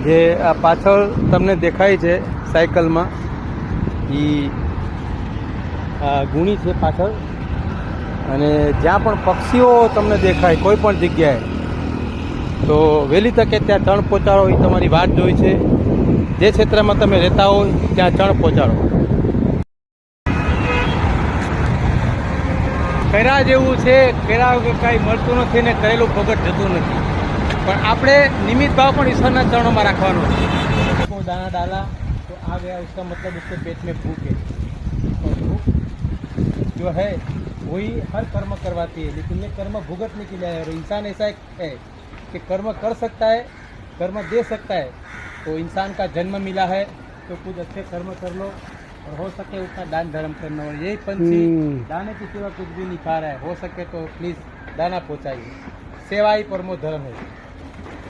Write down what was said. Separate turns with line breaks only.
જે આ પાછળ તમને દેખાય છે સાયકલમાં એ ગુણી છે પાછળ. અને જ્યાં પણ પક્ષીઓ તમને દેખાય કોઈ પણ જગ્યાએ તો વહેલી તકે ત્યાં ચણ પહોંચાડો એ તમારી વાત જોઈ છે. જે ક્ષેત્રમાં તમે રહેતા હોય ત્યાં ચણ પહોંચાડો. કર્યા જેવું છે, કર્યા વગર કાંઈ મળતું નથી ને કરેલું ભગત જતું નથી. પણ આપણે નિમિત્ત ભાવ પણ ઈશ્વરના ચરણોમાં રાખવાનો છે. દાना डाला तो आ गया, उसका मतलब उसके पेट में भूख है और भूख जो है वही हर कर्म करवाती है, लेकिन ये कर्म भुगतने के लिए है. और इंसान ऐसा है कि कर्म कर सकता है, कर्म दे सकता है. तो इंसान का जन्म मिला है तो कुछ अच्छे कर्म कर लो और हो सके उतना दान धर्म करना. और यही पंछी दाने के सिवा कुछ भी नहीं खा रहा है, हो सके तो प्लीज़ दाना पहुँचाइए. सेवा ही परमो धर्म है.